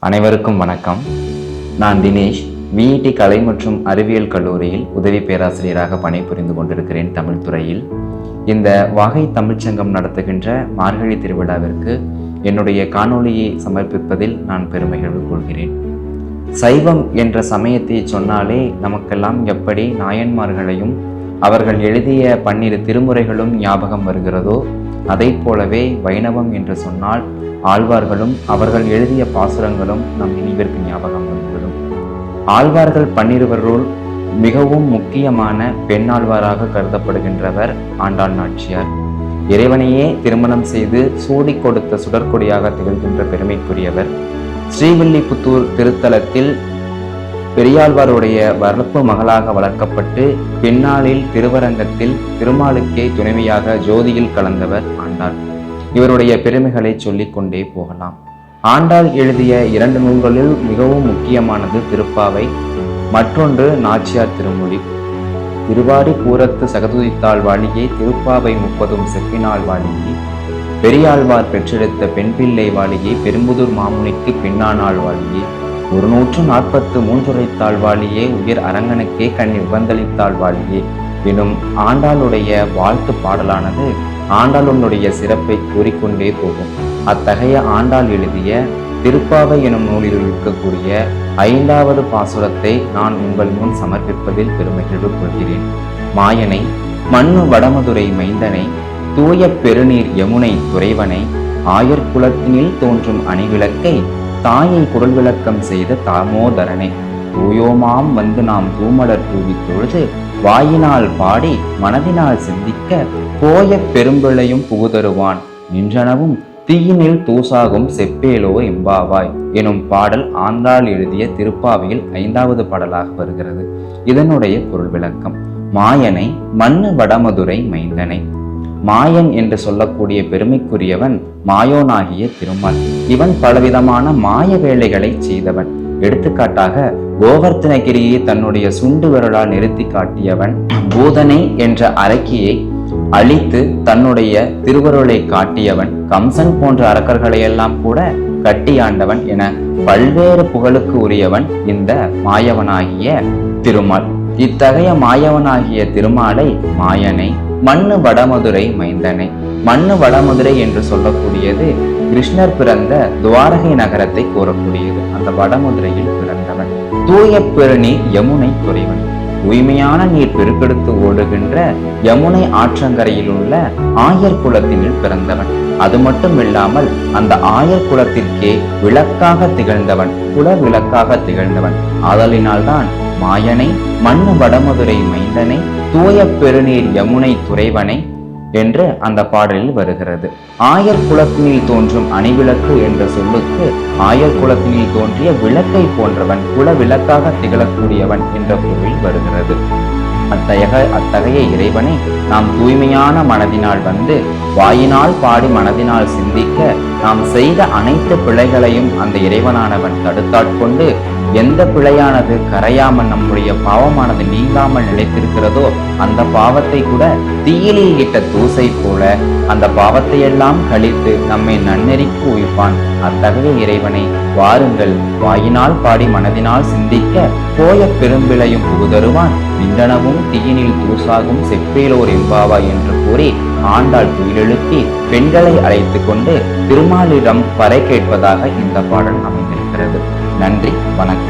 அனைவருக்கும் வணக்கம். நான் தினேஷ். விஇடி கலை மற்றும் அறிவியல் கல்லூரியில் உதவி பேராசிரியராக பணிபுரிந்து கொண்டிருக்கிறேன் தமிழ் துறையில். இந்த வாகை தமிழ்ச்சங்கம் நடத்துகின்ற மார்கழி திருவிழாவிற்கு என்னுடைய காணொளியை சமர்ப்பிப்பதில் நான் பெருமகிழ்வு கொள்கிறேன். சைவம் என்ற சமயத்தை சொன்னாலே நமக்கெல்லாம் எப்படி நாயன்மார்களையும் அவர்கள் எழுதிய 12 திருமுறைகளும் ஞாபகம் வருகிறதோ, அதை போலவே வைணவம் என்று சொன்னால் ஆழ்வார்களும் அவர்கள் எழுதிய பாசுரங்களும் நம் நினைவிற்கு ஞாபகம் வந்துவிடும். ஆழ்வார்கள் 12 மிகவும் முக்கியமான பெண்ணாழ்வாராக கருதப்படுகின்றவர் ஆண்டாள் நாச்சியார். இறைவனையே திருமணம் செய்து சூடி கொடுத்த சுடற்கொடியாக திகழ்கின்ற பெருமைக்குரியவர். ஸ்ரீவில்லிபுத்தூர் திருத்தலத்தில் பெரியாழ்வாருடைய வளர்ப்பு மகளாக வளர்க்கப்பட்டு பின்னாளில் திருவரங்கத்தில் திருமாலுக்கே துணைவியாக ஜோதியில் கலந்தவர் ஆண்டாள். இவருடைய பெருமைகளை சொல்லிக் கொண்டே போகலாம். ஆண்டாள் எழுதிய 2 நூல்களில் மிகவும் முக்கியமானது திருப்பாவை, மற்றொன்று நாச்சியார் திருமொழி. திருவாடி பூரத்து சகதுதித்தாள் வாழியே, திருப்பாவை 30 செப்பினாள் வாழியே, பெரியாழ்வார் பெற்றெடுத்த பெண் பிள்ளை வாழியே, பெரும்புதூர் மாமுனிக்கு பெண்ணானாள் வாழியே, 143 வாழியே, உயர் அரங்கனுக்கே கண் உகந்தளித்தாள் வாழியே எனும் ஆண்டாளுடைய வாழ்த்து பாடலானது ஆண்டாளுடைய சிறப்பை கூறிக்கொண்டே போகும். அத்தகைய ஆண்டாள் எழுதிய திருப்பாவை எனும் நூலில் இருக்கக்கூடிய 5வது பாசுரத்தை நான் உங்கள் முன் சமர்ப்பிப்பதில் பெருமகிழ்வு கொள்கிறேன். மாயனை, மண்ணு வடமதுரை மைந்தனை, தூய பெருநீர் யமுனை துறைவனை, ஆயர் குலத்தினில் தோன்றும் அணிவிளக்கை, தாயை குரல் விளக்கம் செய்த தாமோதரனே, தூயோமாம் வந்து நாம் தூமலர் தூவி தொழுது வாயினால் பாடி மனதினால் சிந்திக்க, போய பெரும்பிழையும் புகுதருவான் நின்றனவும் தீயினில் தூசாகும் செப்பேலோ எம்பாவாய் எனும் பாடல் ஆண்டாள் எழுதிய திருப்பாவையில் 5வது பாடலாக வருகிறது. இதனுடைய பொருள் விளக்கம்: மாயனை, மண்ணு வடமதுரை மைந்தனை. மாயன் என்று சொல்லக்கூடிய பெருமைக்குரியவன் மாயோனாகிய திருமால். இவன் பலவிதமான மாய வேலைகளை செய்தவன். எடுத்துக்காட்டாக கோவர்த்தனகிரியை தன்னுடைய சுண்டு விரலால் நிறுத்தி காட்டியவன், பூதனை என்ற அரக்கியை அழித்து தன்னுடைய திருவருளை காட்டியவன், கம்சன் போன்ற அரக்கர்களை எல்லாம் கூட கட்டியாண்டவன் என பல்வேறு புகழுக்கு உரியவன் இந்த மாயவனாகிய திருமால். இத்தகைய மாயவனாகிய திருமாலை மாயனை, மண்ணு வடமதுரை மைந்தனை. மண்ணு வடமதுரை என்று சொல்லக்கூடியது கிருஷ்ணர் பிறந்த துவாரகை நகரத்தை கூறக்கூடியது. அந்த வடமதுரையில் பிறந்தவன். தூய பெருநீர் யமுனை துறைவன். தூய்மையான நீர் பெருக்கெடுத்து ஓடுகின்ற யமுனை ஆற்றங்கரையில் உள்ள ஆயர் குலத்தினில் பிறந்தவன். அது மட்டும் இல்லாமல் அந்த ஆயர் குலத்திற்கே விளக்காக திகழ்ந்தவன், குல விளக்காக திகழ்ந்தவன். ஆதலினால்தான் மாயனை, மண்ணு வடமதுரை மைந்தனை, தூய பெருநீர் யமுனை துறைவனை என்று அந்த பாடலில் வருகிறது. ஆயர் குலத்தினில் தோன்றும் அணிவிளக்கு என்ற சொல்லுக்கு ஆயர் குலத்தினில் தோன்றிய விளக்கை போன்றவன், குல விளக்காக திகழக்கூடியவன் என்ற பொருளில் வருகிறது. அத்தகைய இறைவனை நாம் தூய்மையான மனதினால் வந்து வாயினால் பாடி மனதினால் சிந்திக்க, நாம் செய்த அனைத்து பிழைகளையும் அந்த இறைவனானவன் தடுத்தாட்கொண்டு எந்த பிழையானது கரையாமல் நம்முடைய பாவமானது நீங்காமல் நிலைத்திருக்கிறதோ அந்த பாவத்தை கூட தீயிலில் இட்ட தூசை போல அந்த பாவத்தை எல்லாம் கழித்து நம்மை நன்னெறிக்கு உயிர்ப்பான். அத்தகைய இறைவனை வாருங்கள் வாயினால் பாடி மனதினால் சிந்திக்க, போய பெரும்பிழையும் புகுதருவான் நின்றனவும் தீயினில் தூசாகும் செப்பேலோர் எம்பாவா என்று கூறி ஆண்டாள் துயிலெழுப்பி பெண்களை அழைத்து கொண்டு திருமாலிடம் பறை கேட்பதாக இந்த பாடல் அமைந்திருக்கிறது. நன்றி, வணக்கம்.